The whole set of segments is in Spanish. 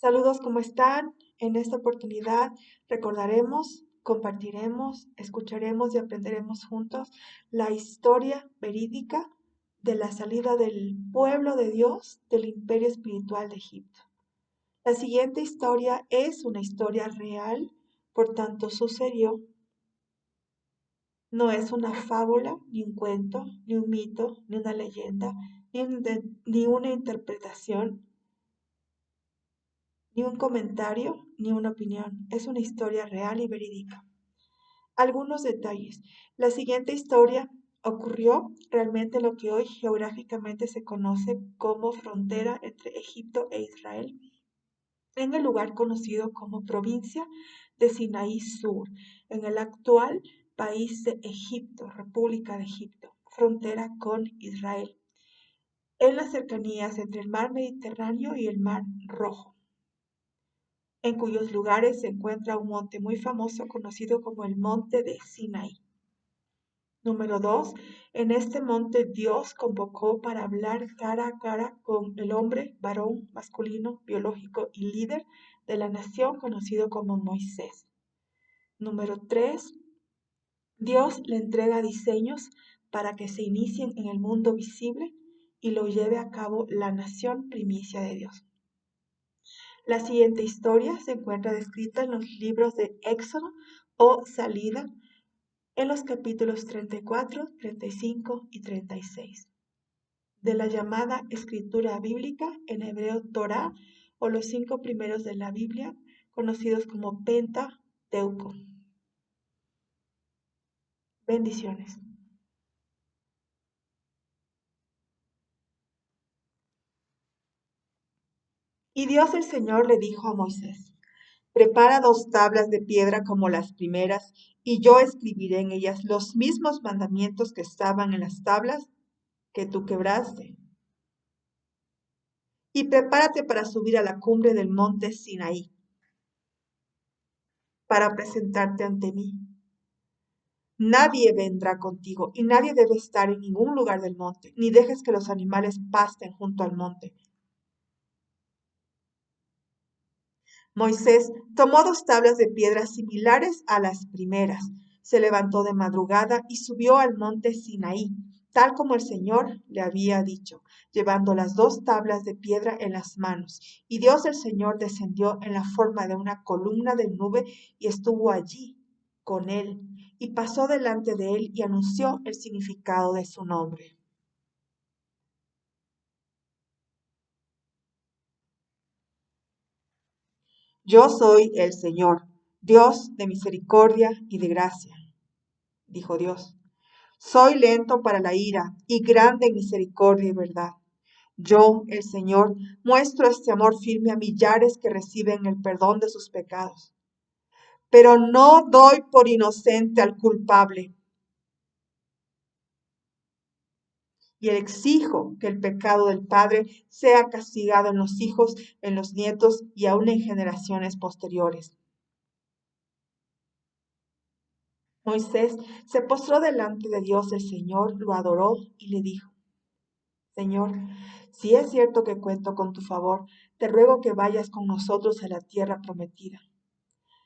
Saludos, ¿cómo están? En esta oportunidad recordaremos, compartiremos, escucharemos y aprenderemos juntos la historia verídica de la salida del pueblo de Dios del imperio espiritual de Egipto. La siguiente historia es una historia real, por tanto sucedió. No es una fábula, ni un cuento, ni un mito, ni una leyenda, ni una interpretación, ni un comentario, ni una opinión. Es una historia real y verídica. Algunos detalles. La siguiente historia ocurrió realmente en lo que hoy geográficamente se conoce como frontera entre Egipto e Israel, en el lugar conocido como provincia de Sinaí Sur, en el actual país de Egipto, República de Egipto, frontera con Israel, en las cercanías entre el mar Mediterráneo y el mar Rojo, en cuyos lugares se encuentra un monte muy famoso conocido como el monte de Sinaí. Número 2. En este monte Dios convocó para hablar cara a cara con el hombre, varón, masculino, biológico y líder de la nación conocido como Moisés. Número 3. Dios le entrega diseños para que se inicien en el mundo visible y lo lleve a cabo la nación primicia de Dios. La siguiente historia se encuentra descrita en los libros de Éxodo o Salida, en los capítulos 34, 35 y 36, de la llamada escritura bíblica, en hebreo Torá, o los 5 primeros de la Biblia, conocidos como Pentateuco. Bendiciones. Y Dios el Señor le dijo a Moisés: Prepara 2 tablas de piedra como las primeras, y yo escribiré en ellas los mismos mandamientos que estaban en las tablas que tú quebraste. Y prepárate para subir a la cumbre del monte Sinaí, para presentarte ante mí. Nadie vendrá contigo, y nadie debe estar en ningún lugar del monte, ni dejes que los animales pasten junto al monte. Moisés tomó 2 tablas de piedra similares a las primeras, se levantó de madrugada y subió al monte Sinaí, tal como el Señor le había dicho, llevando las 2 tablas de piedra en las manos. Y Dios el Señor descendió en la forma de una columna de nube y estuvo allí con él, y pasó delante de él y anunció el significado de su nombre. Yo soy el Señor, Dios de misericordia y de gracia, dijo Dios. Soy lento para la ira y grande en misericordia y verdad. Yo, el Señor, muestro este amor firme a millares que reciben el perdón de sus pecados. Pero no doy por inocente al culpable. Y exijo que el pecado del padre sea castigado en los hijos, en los nietos y aún en generaciones posteriores. Moisés se postró delante de Dios el Señor, lo adoró y le dijo: Señor, si es cierto que cuento con tu favor, te ruego que vayas con nosotros a la tierra prometida.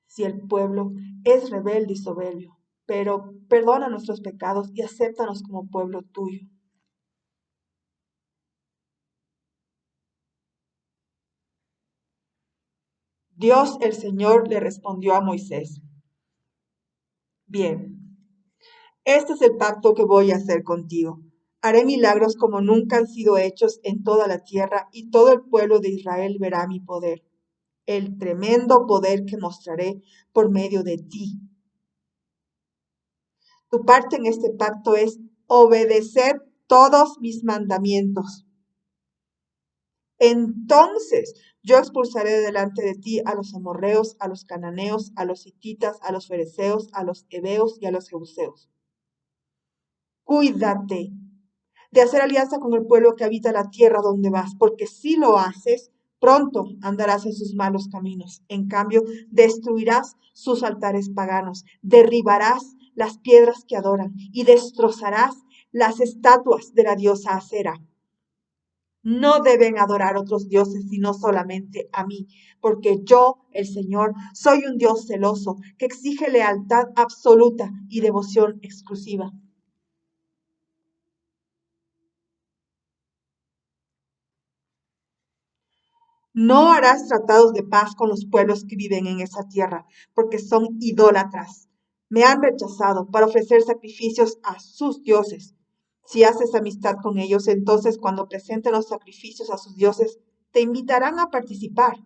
Si el pueblo es rebelde y soberbio, pero perdona nuestros pecados y acéptanos como pueblo tuyo. Dios el Señor le respondió a Moisés: Bien, este es el pacto que voy a hacer contigo. Haré milagros como nunca han sido hechos en toda la tierra y todo el pueblo de Israel verá mi poder, el tremendo poder que mostraré por medio de ti. Tu parte en este pacto es obedecer todos mis mandamientos. Entonces yo expulsaré de delante de ti a los amorreos, a los cananeos, a los hititas, a los fereceos, a los heveos y a los jebuseos. Cuídate de hacer alianza con el pueblo que habita la tierra donde vas, porque si lo haces, pronto andarás en sus malos caminos. En cambio, destruirás sus altares paganos, derribarás las piedras que adoran y destrozarás las estatuas de la diosa Acera. No deben adorar otros dioses, sino solamente a mí, porque yo, el Señor, soy un Dios celoso que exige lealtad absoluta y devoción exclusiva. No harás tratados de paz con los pueblos que viven en esa tierra, porque son idólatras. Me han rechazado para ofrecer sacrificios a sus dioses. Si haces amistad con ellos, entonces cuando presenten los sacrificios a sus dioses, te invitarán a participar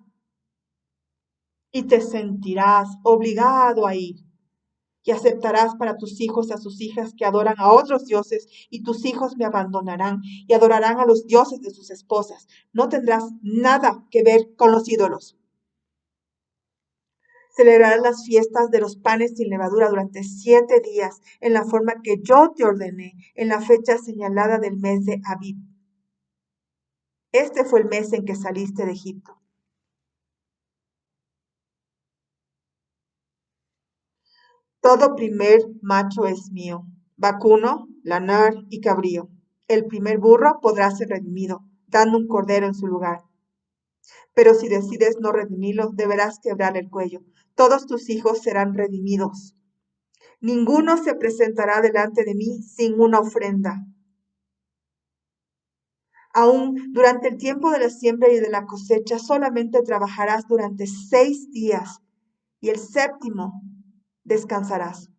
y te sentirás obligado a ir. Y aceptarás para tus hijos a sus hijas que adoran a otros dioses, y tus hijos me abandonarán y adorarán a los dioses de sus esposas. No tendrás nada que ver con los ídolos. Celebrarás las fiestas de los panes sin levadura durante 7 días, en la forma que yo te ordené, en la fecha señalada del mes de Abib. Este fue el mes en que saliste de Egipto. Todo primer macho es mío, vacuno, lanar y cabrío. El primer burro podrá ser redimido, dando un cordero en su lugar. Pero si decides no redimirlo, deberás quebrar el cuello. Todos tus hijos serán redimidos. Ninguno se presentará delante de mí sin una ofrenda. Aún durante el tiempo de la siembra y de la cosecha, solamente trabajarás durante 6 días y el séptimo descansarás.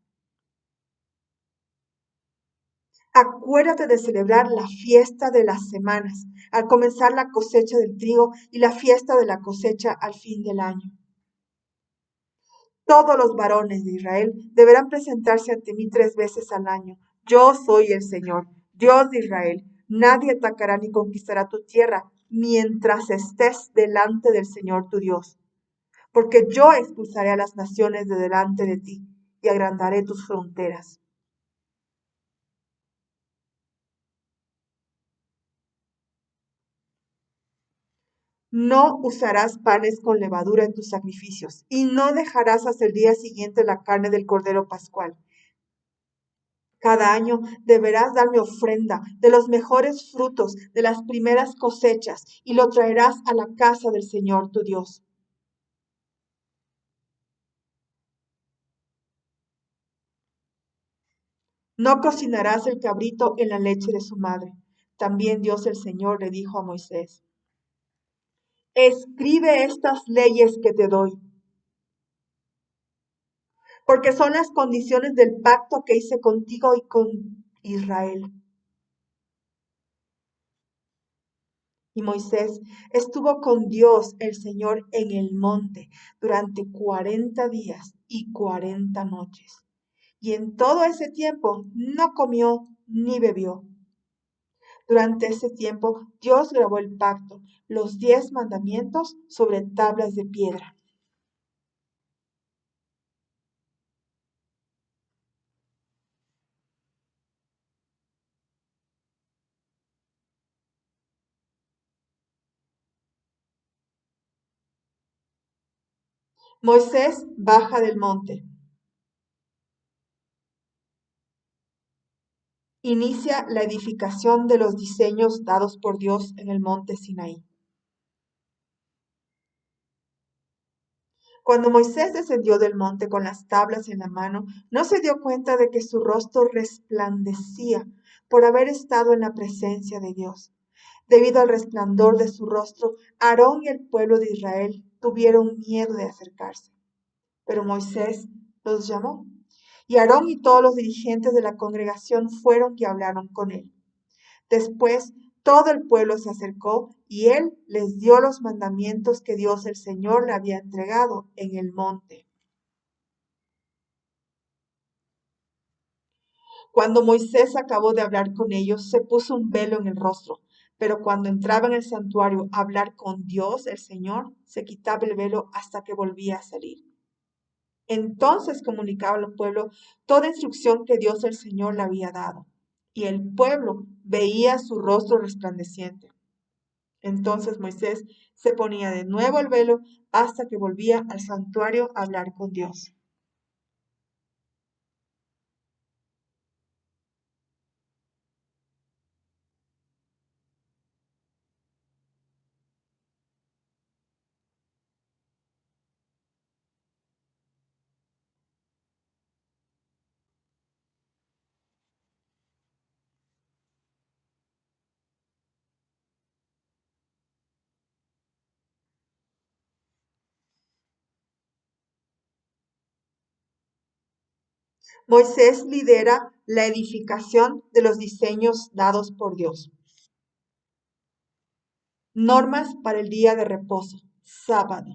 Acuérdate de celebrar la fiesta de las semanas, al comenzar la cosecha del trigo y la fiesta de la cosecha al fin del año. Todos los varones de Israel deberán presentarse ante mí 3 veces al año. Yo soy el Señor, Dios de Israel. Nadie atacará ni conquistará tu tierra mientras estés delante del Señor tu Dios. Porque yo expulsaré a las naciones de delante de ti y agrandaré tus fronteras. No usarás panes con levadura en tus sacrificios, y no dejarás hasta el día siguiente la carne del cordero pascual. Cada año deberás darme ofrenda de los mejores frutos de las primeras cosechas, y lo traerás a la casa del Señor tu Dios. No cocinarás el cabrito en la leche de su madre. También Dios el Señor le dijo a Moisés: escribe estas leyes que te doy, porque son las condiciones del pacto que hice contigo y con Israel. Y Moisés estuvo con Dios el Señor en el monte durante 40 días y 40 noches. Y en todo ese tiempo no comió ni bebió. Durante ese tiempo Dios grabó el pacto, los 10 mandamientos sobre tablas de piedra. Moisés baja del monte. Inicia la edificación de los diseños dados por Dios en el monte Sinaí. Cuando Moisés descendió del monte con las tablas en la mano, no se dio cuenta de que su rostro resplandecía por haber estado en la presencia de Dios. Debido al resplandor de su rostro, Aarón y el pueblo de Israel tuvieron miedo de acercarse. Pero Moisés los llamó, y Aarón y todos los dirigentes de la congregación fueron que hablaron con él. Después todo el pueblo se acercó y él les dio los mandamientos que Dios el Señor le había entregado en el monte. Cuando Moisés acabó de hablar con ellos, se puso un velo en el rostro, pero cuando entraba en el santuario a hablar con Dios el Señor, se quitaba el velo hasta que volvía a salir. Entonces comunicaba al pueblo toda instrucción que Dios el Señor le había dado, y el pueblo veía su rostro resplandeciente. Entonces Moisés se ponía de nuevo el velo hasta que volvía al santuario a hablar con Dios. Moisés lidera la edificación de los diseños dados por Dios. Normas para el día de reposo, sábado.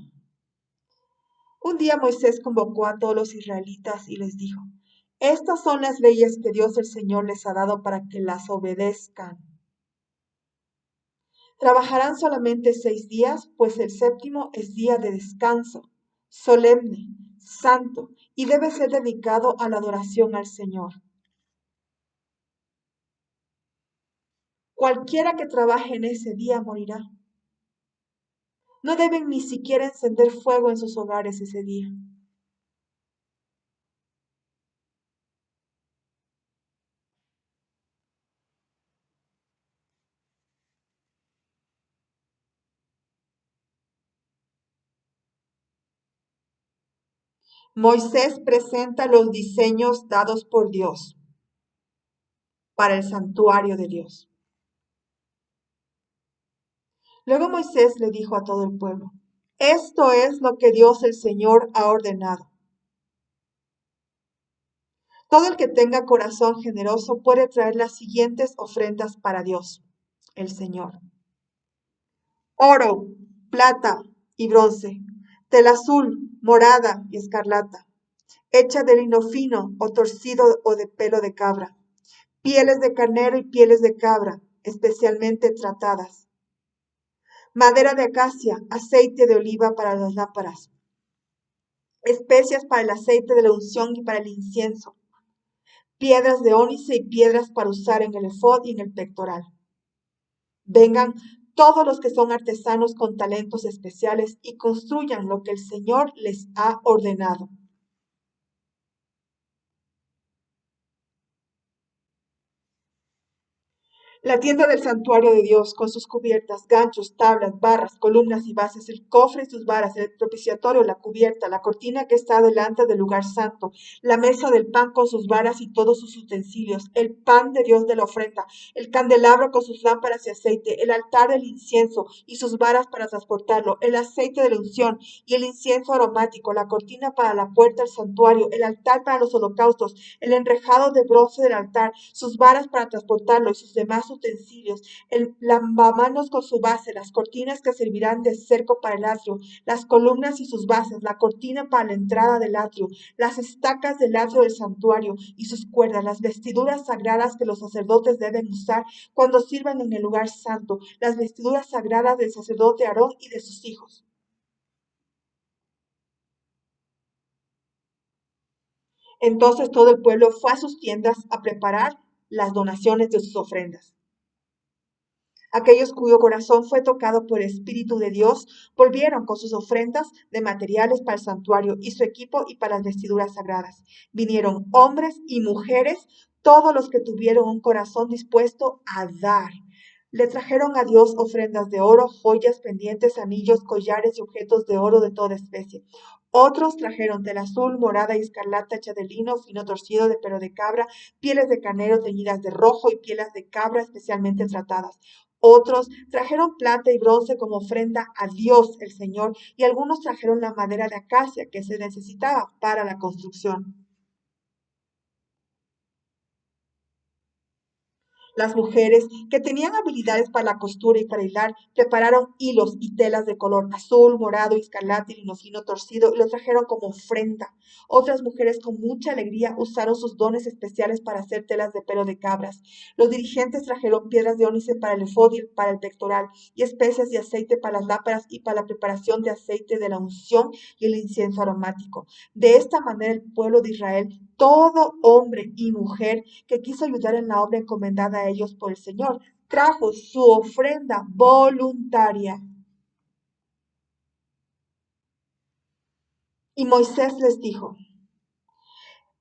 Un día Moisés convocó a todos los israelitas y les dijo, estas son las leyes que Dios el Señor les ha dado para que las obedezcan. Trabajarán solamente 6 días, pues el séptimo es día de descanso, solemne, santo, y debe ser dedicado a la adoración al Señor. Cualquiera que trabaje en ese día morirá. No deben ni siquiera encender fuego en sus hogares ese día. Moisés presenta los diseños dados por Dios para el santuario de Dios. Luego Moisés le dijo a todo el pueblo, esto es lo que Dios el Señor ha ordenado. Todo el que tenga corazón generoso puede traer las siguientes ofrendas para Dios, el Señor. Oro, plata y bronce, tela azul, morada y escarlata, hecha de lino fino o torcido o de pelo de cabra, pieles de carnero y pieles de cabra, especialmente tratadas, madera de acacia, aceite de oliva para las lámparas, especias para el aceite de la unción y para el incienso, piedras de ónice y piedras para usar en el efod y en el pectoral. Vengan todos los que son artesanos con talentos especiales y construyan lo que el Señor les ha ordenado. La tienda del santuario de Dios, con sus cubiertas, ganchos, tablas, barras, columnas y bases, el cofre y sus varas, el propiciatorio, la cubierta, la cortina que está delante del lugar santo, la mesa del pan con sus varas y todos sus utensilios, el pan de Dios de la ofrenda, el candelabro con sus lámparas y aceite, el altar del incienso y sus varas para transportarlo, el aceite de la unción y el incienso aromático, la cortina para la puerta del santuario, el altar para los holocaustos, el enrejado de bronce del altar, sus varas para transportarlo y sus demás utensilios, el lavamanos con su base, las cortinas que servirán de cerco para el atrio, las columnas y sus bases, la cortina para la entrada del atrio, las estacas del atrio del santuario y sus cuerdas, las vestiduras sagradas que los sacerdotes deben usar cuando sirvan en el lugar santo, las vestiduras sagradas del sacerdote Aarón y de sus hijos. Entonces todo el pueblo fue a sus tiendas a preparar las donaciones de sus ofrendas. Aquellos cuyo corazón fue tocado por el Espíritu de Dios volvieron con sus ofrendas de materiales para el santuario y su equipo y para las vestiduras sagradas. Vinieron hombres y mujeres, todos los que tuvieron un corazón dispuesto a dar. Le trajeron a Dios ofrendas de oro, joyas, pendientes, anillos, collares y objetos de oro de toda especie. Otros trajeron tela azul, morada y escarlata hecha de lino fino torcido de pelo de cabra, pieles de carnero teñidas de rojo y pieles de cabra especialmente tratadas. Otros trajeron plata y bronce como ofrenda a Dios el Señor, y algunos trajeron la madera de acacia que se necesitaba para la construcción. Las mujeres que tenían habilidades para la costura y para hilar prepararon hilos y telas de color azul, morado, escarlata y lino fino torcido y los trajeron como ofrenda. Otras mujeres con mucha alegría usaron sus dones especiales para hacer telas de pelo de cabras. Los dirigentes trajeron piedras de ónice para el efod y para el pectoral y especias y aceite para las lámparas y para la preparación de aceite de la unción y el incienso aromático. De esta manera el pueblo de Israel, todo hombre y mujer que quiso ayudar en la obra encomendada a ellos por el Señor, trajo su ofrenda voluntaria. Y Moisés les dijo,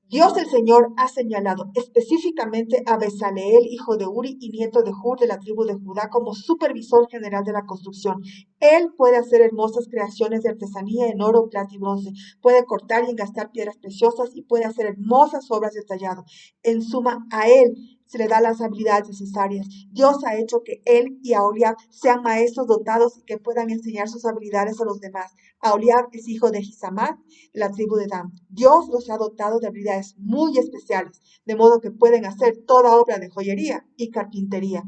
Dios el Señor ha señalado específicamente a Bezaleel, hijo de Uri y nieto de Hur de la tribu de Judá, como supervisor general de la construcción. Él puede hacer hermosas creaciones de artesanía en oro, plata y bronce, puede cortar y engastar piedras preciosas y puede hacer hermosas obras de tallado. En suma, a él se le da las habilidades necesarias. Dios ha hecho que él y Aholiab sean maestros dotados y que puedan enseñar sus habilidades a los demás. Aholiab es hijo de Hisamar, de la tribu de Dan. Dios los ha dotado de habilidades muy especiales, de modo que pueden hacer toda obra de joyería y carpintería.